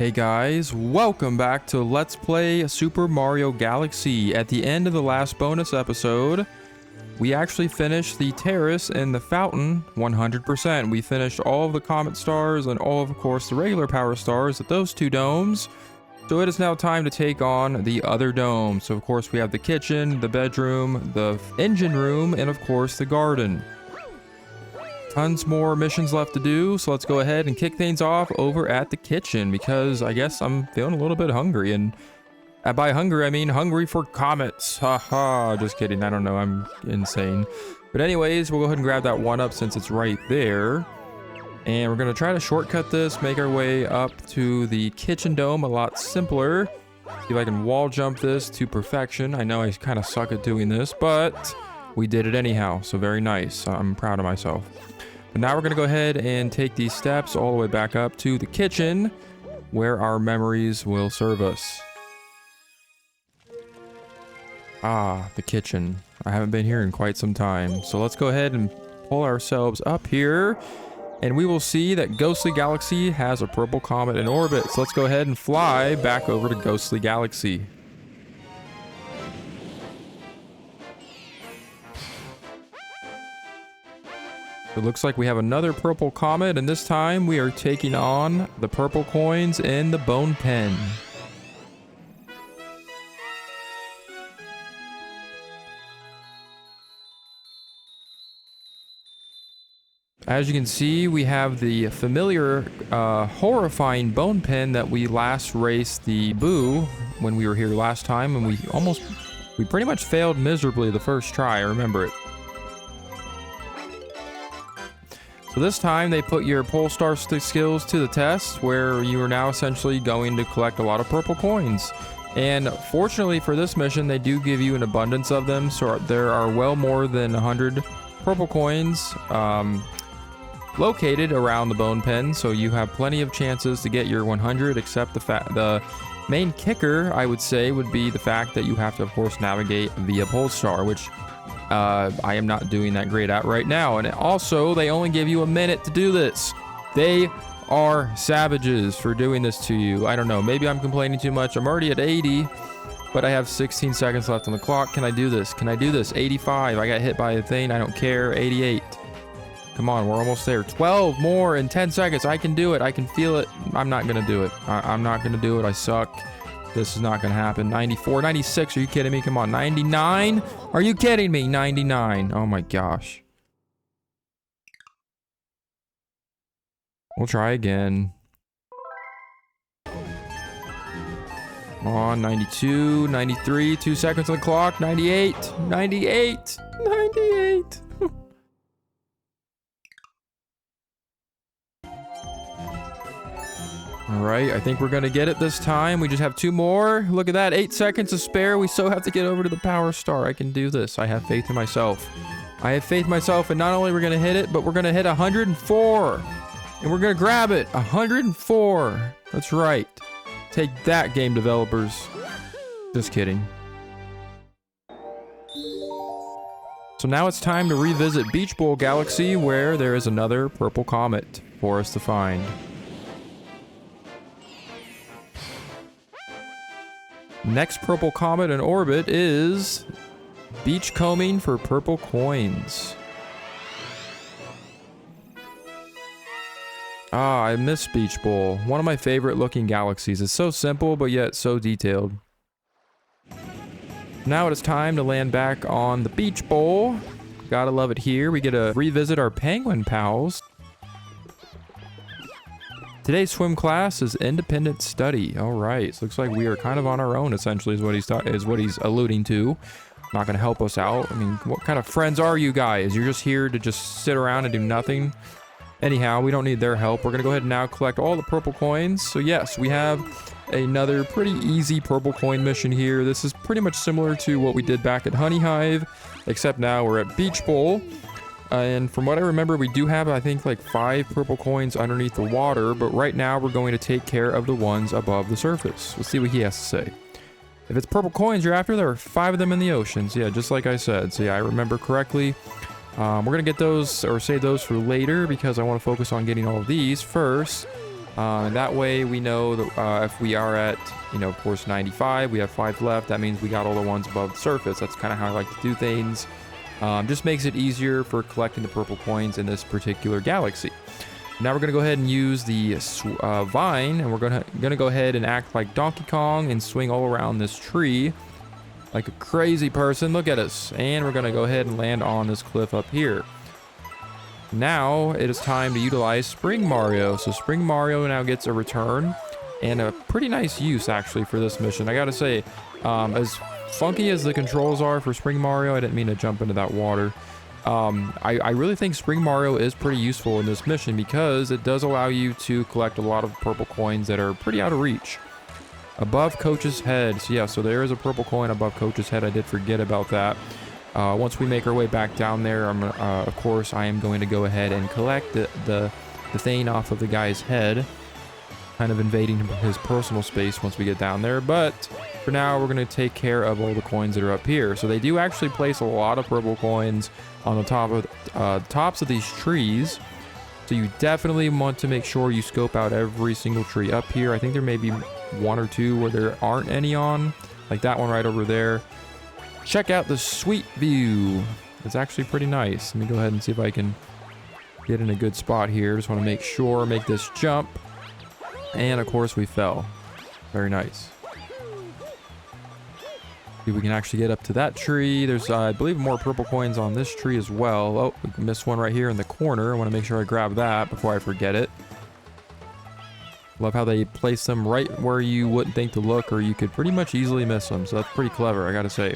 Hey guys, welcome back to Let's Play Super Mario Galaxy. At the end of the last bonus episode, we actually finished the terrace and the fountain 100%. We finished all of the Comet Stars and all of course, the regular Power Stars at those two domes. So it is now time to take on the other dome. So of course, we have the kitchen, the bedroom, the engine room, and of course, the garden. Tons more missions left to do, so let's go ahead and kick things off over at the kitchen because I guess I'm feeling a little bit hungry, and by hungry I mean hungry for comets. Haha, just kidding, I don't know, I'm insane. But anyways, we'll go ahead and grab that one up since it's right there. And we're gonna try to shortcut this, make our way up to the kitchen dome a lot simpler. See if I can wall jump this to perfection. I know I kind of suck at doing this, but we did it anyhow, so very nice. I'm proud of myself. But now we're going to go ahead and take these steps all the way back up to the kitchen where our memories will serve us. Ah, the kitchen. I haven't been here in quite some time. So let's go ahead and pull ourselves up here and we will see that Ghostly Galaxy has a purple comet in orbit. So let's go ahead and fly back over to Ghostly Galaxy. It looks like we have another purple comet, and this time we are taking on the purple coins in the bone pen. As you can see, we have the familiar, horrifying bone pen that we last raced the Boo when we were here last time, and we pretty much failed miserably the first try, I remember it. So this time they put your pole star skills to the test, where you are now essentially going to collect a lot of purple coins. And fortunately for this mission, they do give you an abundance of them, so there are well more than 100 purple coins located around the bone pen, so you have plenty of chances to get your 100, except the main kicker, I would say, would be the fact that you have to, of course, navigate via pole star, which I am not doing that great at right now. And also, they only give you a minute to do this. They are savages for doing this to you. I don't know, maybe I'm complaining too much. I'm already at 80, but I have 16 seconds left on the clock. Can I do this? Can I do this? 85, I got hit by a thing, I don't care. 88, come on, we're almost there. 12 more in 10 seconds, I can do it, I can feel it. I'm not gonna do it. I'm not gonna do it, I suck. This is not going to happen. 94, 96, are you kidding me? Come on, 99? Are you kidding me? 99. Oh my gosh. We'll try again. Come on, 92, 93, 2 seconds on the clock, 98, 98, 98. All right, I think we're gonna get it this time. We just have 2 more. Look at that, 8 seconds to spare. We so have to get over to the Power Star. I can do this. I have faith in myself. I have faith in myself, and not only are we gonna hit it, but we're gonna hit 104. And we're gonna grab it, 104. That's right. Take that, game developers. Just kidding. So now it's time to revisit Beach Bowl Galaxy, where there is another purple comet for us to find. Next purple comet in orbit is beachcombing for purple coins. Ah, I miss Beach Bowl. One of my favorite looking galaxies. It's so simple, but yet so detailed. Now it is time to land back on the Beach Bowl. Gotta love it here. We get to revisit our penguin pals. Today's swim class is independent study. All right, so looks like we are kind of on our own, essentially, is what he's alluding to. Not gonna help us out. I mean, what kind of friends are you guys? You're just here to just sit around and do nothing. Anyhow, we don't need their help. We're gonna go ahead and now collect all the purple coins. So yes, we have another pretty easy purple coin mission here. This is pretty much similar to what we did back at Honey Hive, except now we're at Beach Bowl. And from what I remember, we do have, I think, like 5 purple coins underneath the water, but right now we're going to take care of the ones above the surface. We'll see what he has to say. If it's purple coins you're after, there are 5 of them in the oceans. Yeah, just like I said. So yeah, I remember correctly. We're going to get those, or save those for later, because I want to focus on getting all of these first. And that way we know that if we are at, of course, 95, we have 5 left. That means we got all the ones above the surface. That's kind of how I like to do things. Just makes it easier for collecting the purple coins in this particular galaxy. Now we're going to go ahead and use the vine, and we're going to go ahead and act like Donkey Kong and swing all around this tree like a crazy person. Look at us. And we're going to go ahead and land on this cliff up here. Now it is time to utilize Spring Mario. So Spring Mario now gets a return and a pretty nice use actually for this mission. I gotta say, as funky as the controls are for Spring Mario, I didn't mean to jump into that water. I really think Spring Mario is pretty useful in this mission because it does allow you to collect a lot of purple coins that are pretty out of reach. Above Coach's head. So yeah, so there is a purple coin above Coach's head. I did forget about that. Once we make our way back down there, of course, I am going to go ahead and collect the thing off of the guy's head, kind of invading his personal space once we get down there. But for now, we're going to take care of all the coins that are up here. So they do actually place a lot of purple coins on the tops of these trees. So you definitely want to make sure you scope out every single tree up here. I think there may be 1 or 2 where there aren't any on, like that one right over there. Check out the sweet view. It's actually pretty nice. Let me go ahead and see if I can get in a good spot here. Just want to make sure, make this jump. And of course we fell. Very nice. See if we can actually get up to that tree. There's, I believe, more purple coins on this tree as well. Oh, we missed one right here in the corner. I want to make sure I grab that before I forget it. Love how they place them right where you wouldn't think to look, or you could pretty much easily miss them. So that's pretty clever, I gotta say.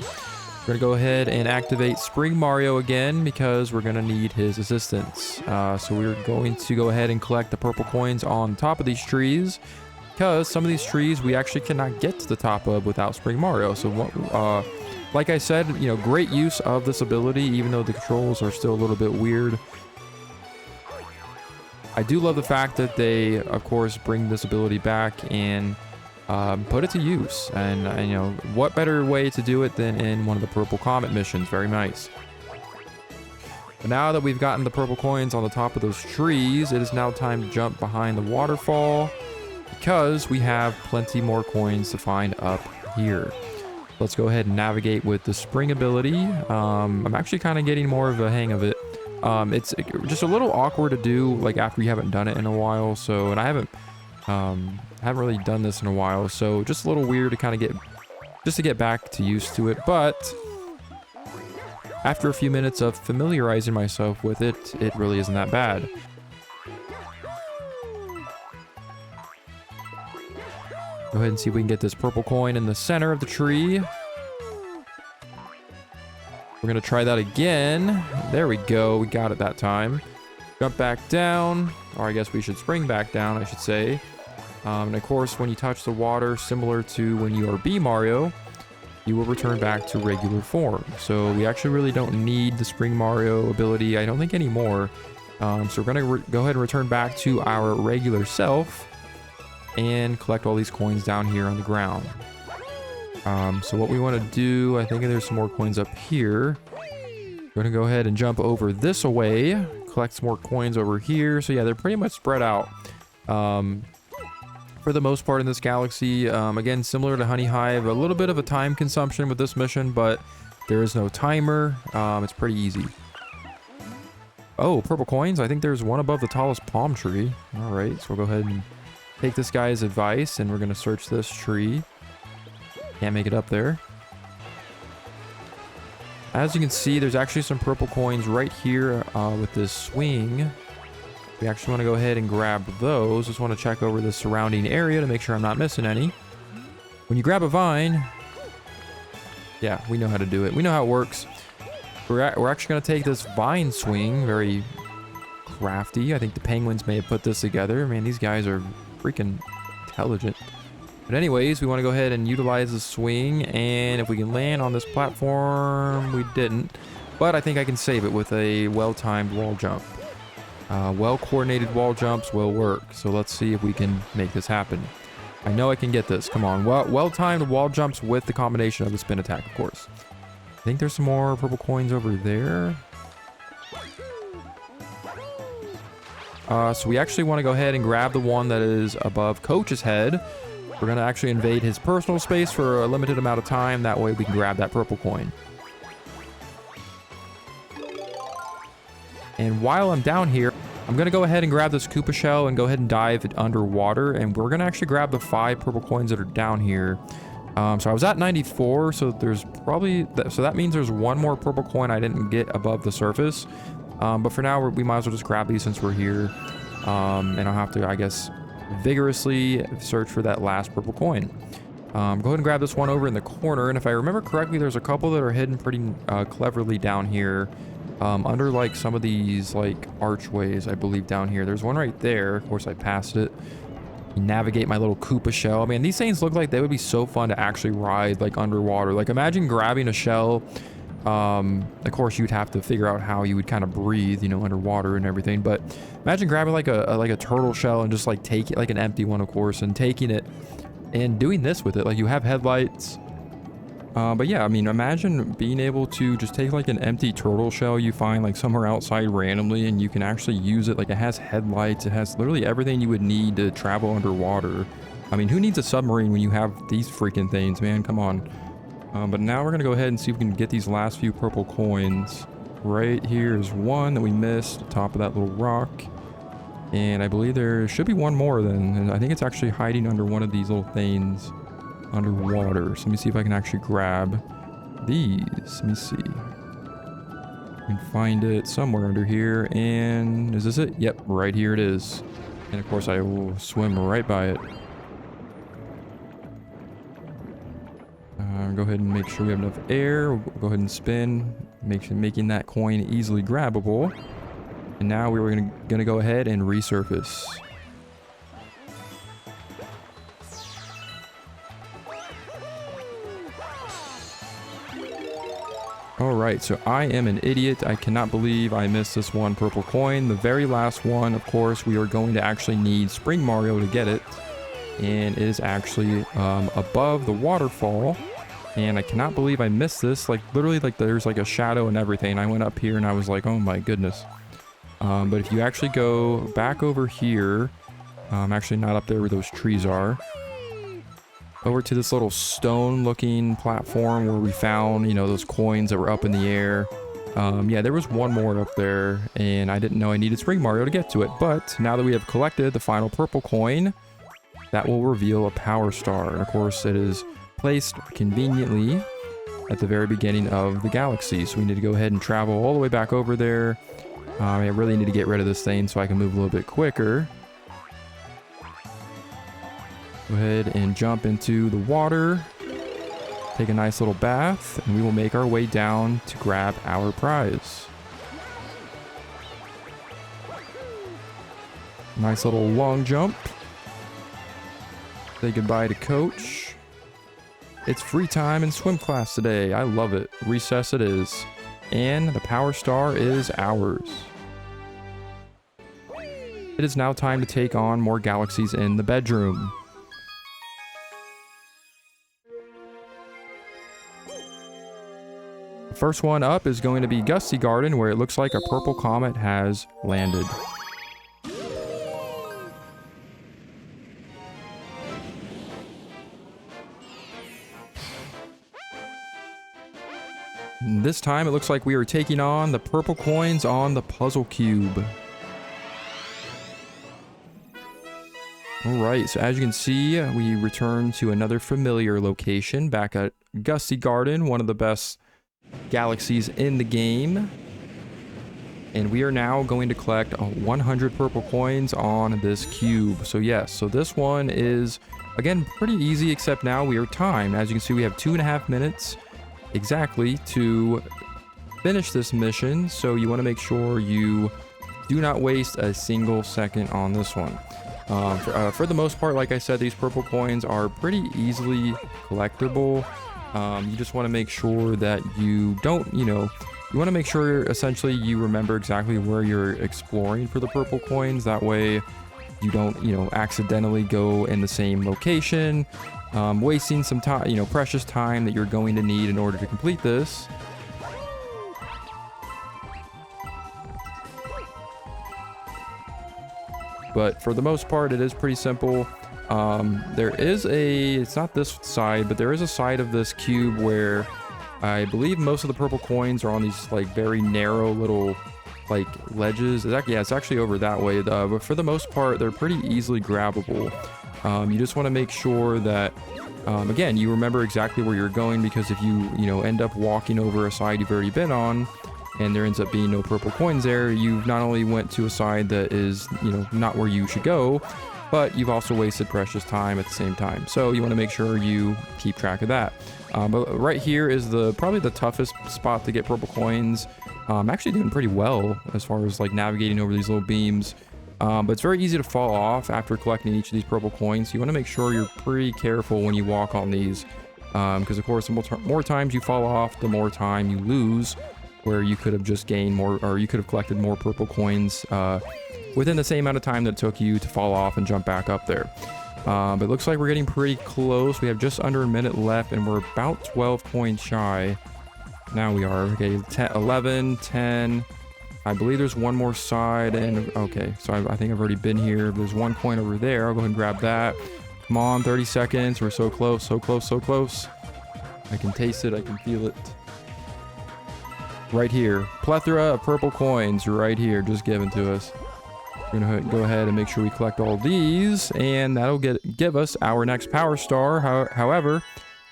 We're gonna go ahead and activate Spring Mario again because we're gonna need his assistance. So we're going to go ahead and collect the purple coins on top of these trees, because some of these trees we actually cannot get to the top of without Spring Mario. So like I said, great use of this ability, even though the controls are still a little bit weird. I do love the fact that they, of course, bring this ability back and put it to use. And what better way to do it than in one of the purple comet missions? Very nice. But now that we've gotten the purple coins on the top of those trees, it is now time to jump behind the waterfall because we have plenty more coins to find up here. Let's go ahead and navigate with the spring ability. I'm actually kind of getting more of a hang of it. It's just a little awkward to do like after you haven't done it in a while. So, and I haven't really done this in a while. So just a little weird to kind of get back to used to it. But after a few minutes of familiarizing myself with it, it really isn't that bad. Go ahead and see if we can get this purple coin in the center of the tree. We're going to try that again. There we go. We got it that time. Jump back down. Or I guess we should spring back down, I should say. And of course, when you touch the water, similar to when you are B Mario, you will return back to regular form. So we actually really don't need the Spring Mario ability, I don't think, anymore. So we're going to go ahead and return back to our regular self and collect all these coins down here on the ground. So what we want to do, I think there's some more coins up here. We're going to go ahead and jump over this away, collect some more coins over here. So yeah, they're pretty much spread out for the most part in this galaxy. Again, similar to Honey Hive, a little bit of a time consumption with this mission, but there is no timer. It's pretty easy. Oh, purple coins. I think there's one above the tallest palm tree. All right, so we'll go ahead and take this guy's advice, and we're going to search this tree. Can't make it up there. As you can see, there's actually some purple coins right here with this swing. We actually want to go ahead and grab those. Just want to check over the surrounding area to make sure I'm not missing any. When you grab a vine, yeah, we know how to do it. We know how it works. We're actually going to take this vine swing, very crafty. I think the penguins may have put this together. Man, these guys are freaking intelligent. But anyways, we want to go ahead and utilize the swing, and if we can land on this platform, we didn't. But I think I can save it with a well-timed wall jump. Well-coordinated wall jumps will work, so let's see if we can make this happen. I know I can get this. Come on. Well-timed wall jumps with the combination of the spin attack, of course. I think there's some more purple coins over there. So we actually want to go ahead and grab the one that is above Coach's head. We're going to actually invade his personal space for a limited amount of time. That way we can grab that purple coin. And while I'm down here, I'm going to go ahead and grab this Koopa shell and go ahead and dive underwater. And we're going to actually grab the 5 purple coins that are down here. So I was at 94, so there's probably... So that means there's one more purple coin I didn't get above the surface. But for now, we might as well just grab these since we're here. And I'll have to, I guess, vigorously search for that last purple coin. Go ahead and grab this one over in the corner. And if I remember correctly, there's a couple that are hidden pretty cleverly down here. Under like some of these like archways, I believe down here. There's one right there. Of course, I passed it. Navigate my little Koopa shell. I mean, these things look like they would be so fun to actually ride like underwater. Like imagine grabbing a shell. Of course, you'd have to figure out how you would kind of breathe, you know, underwater and everything. But imagine grabbing like a turtle shell and just like take it, like an empty one, of course, and taking it and doing this with it. Like you have headlights. But yeah, I mean, imagine being able to just take like an empty turtle shell you find like somewhere outside randomly, and you can actually use it. Like it has headlights, it has literally everything you would need to travel underwater. I mean, who needs a submarine when you have these freaking things, man? Come on. But now we're gonna go ahead and see if we can get these last few purple coins. Right here is one that we missed, top of that little rock. And I believe there should be one more then, and I think it's actually hiding under one of these little things. Underwater. So let me see if I can actually grab these. Let me see. I can find it somewhere under here. And is this it? Yep, right here it is. And of course I will swim right by it. Go ahead and make sure we have enough air. We'll go ahead and spin, making that coin easily grabbable. And now we're gonna go ahead and resurface. Alright, so I am an idiot. I cannot believe I missed this one purple coin. The very last one, of course, we are going to actually need Spring Mario to get it. And it is actually above the waterfall. And I cannot believe I missed this. Like, literally, like, there's like a shadow and everything. I went up here and I was like, oh my goodness. But if you actually go back over here, actually not up there where those trees are. Over to this little stone looking platform where we found, you know, those coins that were up in the air. Yeah, there was one more up there and I didn't know I needed Spring Mario to get to it. But now that we have collected the final purple coin, that will reveal a power star. And of course it is placed conveniently at the very beginning of the galaxy. So we need to go ahead and travel all the way back over there. I really need to get rid of this thing so I can move a little bit quicker. Go ahead and jump into the water, take a nice little bath, and we will make our way down to grab our prize. Nice little long jump. Say goodbye to Coach. It's free time in swim class today. I love it. Recess it is. And the power star is ours. It is now time to take on more galaxies in the bedroom. First one up is going to be Gusty Garden, where it looks like a purple comet has landed. And this time it looks like we are taking on the purple coins on the puzzle cube. Alright, so as you can see, we return to another familiar location back at Gusty Garden, one of the best galaxies in the game. And we are now going to collect 100 purple coins on this cube. So yes, so this one is again pretty easy, except now we are timed. As you can see, we have 2.5 minutes exactly to finish this mission, so you want to make sure you do not waste a single second on this one. For the most part, like I said, these purple coins are pretty easily collectible. You just want to make sure that you don't, you want to make sure essentially you remember exactly where you're exploring for the purple coins. That way you don't, accidentally go in the same location, wasting some time, precious time that you're going to need in order to complete this. but for the most part, it is pretty simple. There is it's not this side, but there is a side of this cube where I believe most of the purple coins are on these like very narrow little like ledges. It's actually over that way, but for the most part, they're pretty easily grabbable. You just want to make sure that again, you remember exactly where you're going, because if you end up walking over a side you've already been on and there ends up being no purple coins there, you've not only went to a side that is not where you should go, but you've also wasted precious time at the same time. So you want to make sure you keep track of that. But right here is probably the toughest spot to get purple coins. I'm actually doing pretty well as far as like navigating over these little beams. But it's very easy to fall off after collecting each of these purple coins. So you want to make sure you're pretty careful when you walk on these, because of course the more times you fall off, the more time you lose, where you could have just gained more, or you could have collected more purple coins within the same amount of time that it took you to fall off and jump back up there. But it looks like we're getting pretty close. We have just under a minute left and we're about 12 coins shy. Now we are. Okay, 10, 11, 10. I believe there's one more side, and okay, so I think I've already been here. There's one coin over there. I'll go ahead and grab that. Come on, 30 seconds. We're so close, so close, so close. I can taste it. I can feel it. Right here. Plethora of purple coins right here, just given to us. We're gonna go ahead and make sure we collect all these, and that'll give us our next power star. However,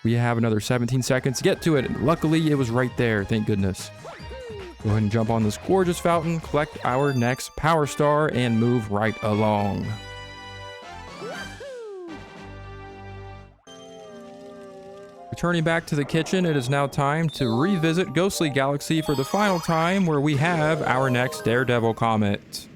we have another 17 seconds to get to it. Luckily, it was right there. Thank goodness. Go ahead and jump on this gorgeous fountain, collect our next power star, and move right along. Returning back to the kitchen, it is now time to revisit Ghostly Galaxy for the final time, where we have our next Daredevil comet.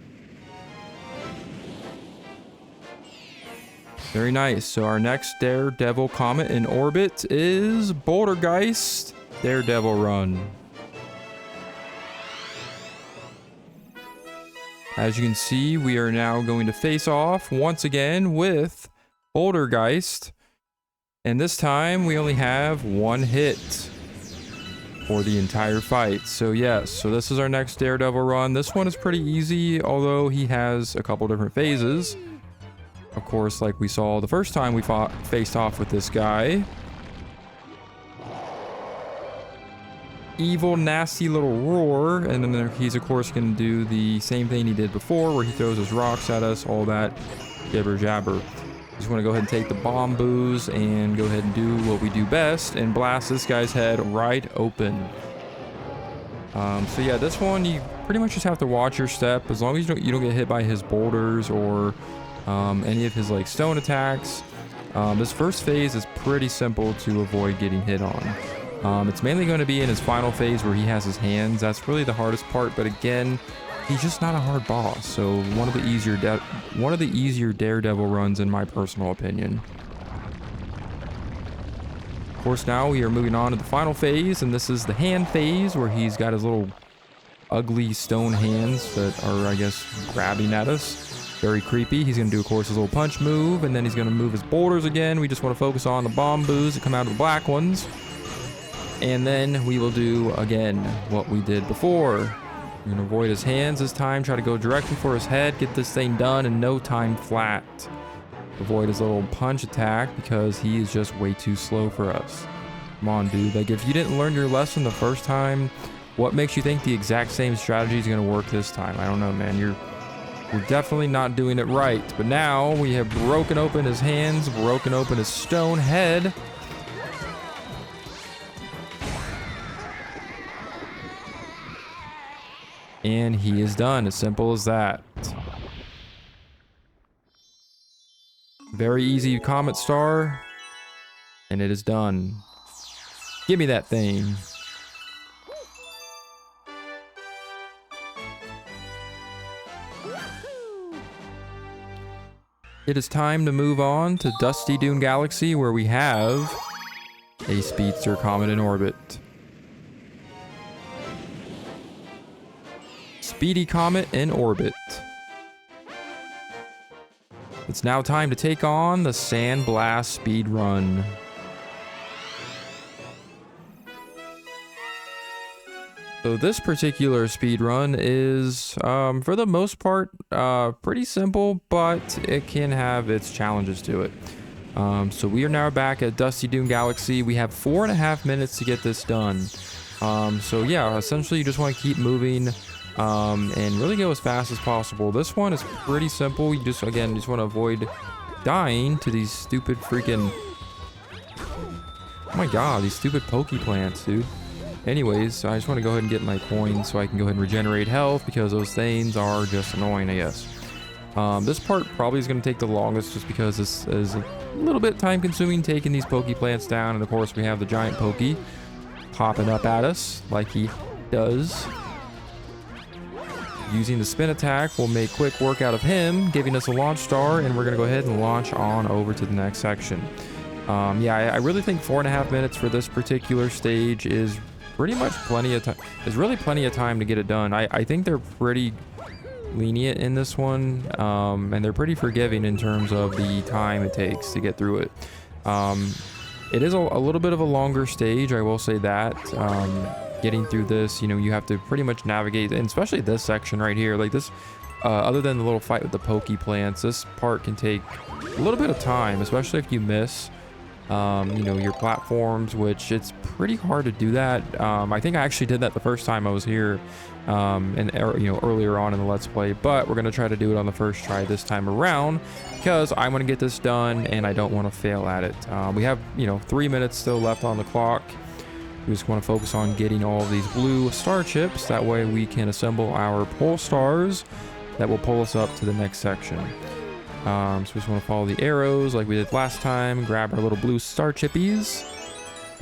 Very nice. So our next Daredevil comet in orbit is Bouldergeist Daredevil Run. As you can see, we are now going to face off once again with Bouldergeist. And this time we only have one hit for the entire fight. So yes, so this is our next Daredevil run. This one is pretty easy, although he has a couple different phases. Of course, like we saw the first time we faced off with this guy. Evil, nasty little roar, and then he's of course going to do the same thing he did before, where he throws his rocks at us, all that jibber jabber. Just want to go ahead and take the bomb booze and go ahead and do what we do best and blast this guy's head right open. So yeah, this one you pretty much just have to watch your step, as long as you don't get hit by his boulders or any of his like stone attacks. This first phase is pretty simple to avoid getting hit on. It's mainly going to be in his final phase where he has his hands. That's really the hardest part, but again, he's just not a hard boss. So one of the easier Daredevil runs in my personal opinion. Of course, now we are moving on to the final phase, and this is the hand phase, where he's got his little ugly stone hands that are, I guess, grabbing at us. Very creepy. He's going to do, of course, his little punch move, and then he's going to move his boulders again. We just want to focus on the bomb boos that come out of the black ones. And then we will do, again, what we did before. We're going to avoid his hands this time, try to go directly for his head, get this thing done in no time flat. Avoid his little punch attack because he is just way too slow for us. Come on, dude. Like, if you didn't learn your lesson the first time, what makes you think the exact same strategy is going to work this time? I don't know, man. You're definitely not doing it right. But now we have broken open his hands, broken open his stone head. And he is done. As simple as that. Very easy Comet Star. And it is done. Give me that thing. It is time to move on to Dusty Dune Galaxy, where we have a speedster comet in orbit. Speedy Comet in orbit. It's now time to take on the Sandblast Speed Run. So this particular speed run is, for the most part, pretty simple, but it can have its challenges to it. So we are now back at Dusty Dune Galaxy. We have 4.5 minutes to get this done. So yeah, essentially you just want to keep moving, and really go as fast as possible. This one is pretty simple. You just, again, want to avoid dying to these stupid freaking... Oh my god, these stupid Poke Plants, dude. Anyways, I just want to go ahead and get my coins so I can go ahead and regenerate health, because those things are just annoying, I guess. This part probably is going to take the longest just because this is a little bit time consuming taking these Poke Plants down. And of course we have the giant Poke popping up at us like he does. Using the spin attack will make quick work out of him, giving us a launch star, and we're going to go ahead and launch on over to the next section. Yeah, I really think 4.5 minutes for this particular stage is pretty much plenty of time. There's really plenty of time to get it done. I think they're pretty lenient in this one, and they're pretty forgiving in terms of the time it takes to get through it. It is a little bit of a longer stage, I will say that. Getting through this, you have to pretty much navigate, and especially this section right here, like this, other than the little fight with the Poke Plants, this part can take a little bit of time, especially if you miss your platforms, which it's pretty hard to do that. I think I actually did that the first time I was here, and earlier on in the Let's Play, but we're going to try to do it on the first try this time around, because I want to get this done and I don't want to fail at it. We have 3 minutes still left on the clock. We just want to focus on getting all of these blue star chips. That way we can assemble our pole stars that will pull us up to the next section. So we just want to follow the arrows like we did last time, grab our little blue star chippies,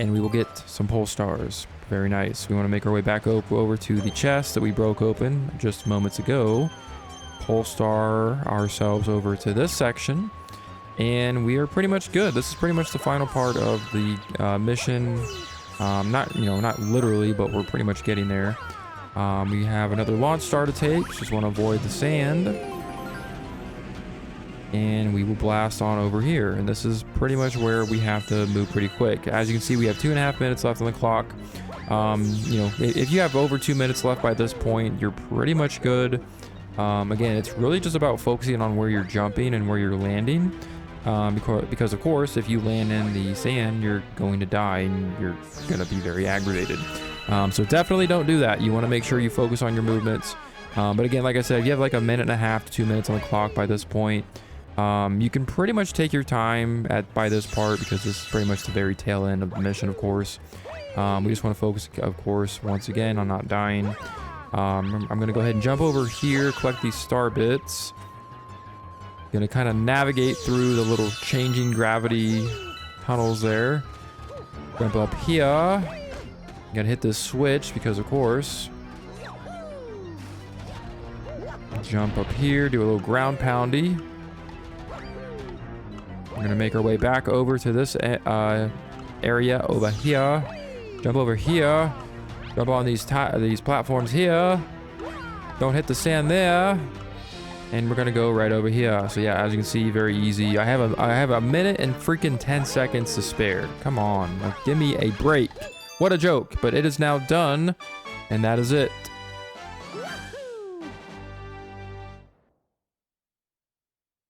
and we will get some pole stars. Very nice. We want to make our way back over to the chest that we broke open just moments ago. Pole star ourselves over to this section, and we are pretty much good. This is pretty much the final part of the mission. Not literally, but we're pretty much getting there. We have another launch star to take. Just want to avoid the sand. And we will blast on over here. And this is pretty much where we have to move pretty quick. As you can see, we have 2.5 minutes left on the clock. If you have over 2 minutes left by this point, you're pretty much good. Again, it's really just about focusing on where you're jumping and where you're landing. Because of course, if you land in the sand, you're going to die and you're going to be very aggravated. So definitely don't do that. You want to make sure you focus on your movements. But again, like I said, if you have like 1.5 minutes to 2 minutes on the clock by this point, you can pretty much take your time by this part, because this is pretty much the very tail end of the mission, of course. We just want to focus, of course, once again, on not dying. I'm going to go ahead and jump over here, collect these star bits. Gonna kind of navigate through the little changing gravity tunnels there. Jump up here. Gotta hit this switch because of course. Jump up here, do a little ground poundy. We're gonna make our way back over to this area over here. Jump over here. Jump on these platforms here. Don't hit the sand there. And we're gonna go right over here. So yeah, as you can see, very easy. I have 1 minute and freaking 10 seconds to spare. Come on, like, give me a break. What a joke, but it is now done, and that is it.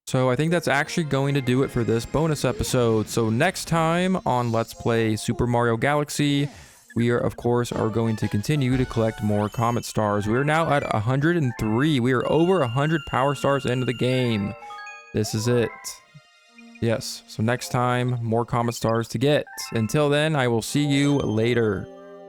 So I think that's actually going to do it for this bonus episode. So next time on Let's Play Super Mario Galaxy, we are, of course, going to continue to collect more Comet Stars. We are now at 103. We are over 100 Power Stars into the game. This is it. Yes, so next time, more Comet Stars to get. Until then, I will see you later.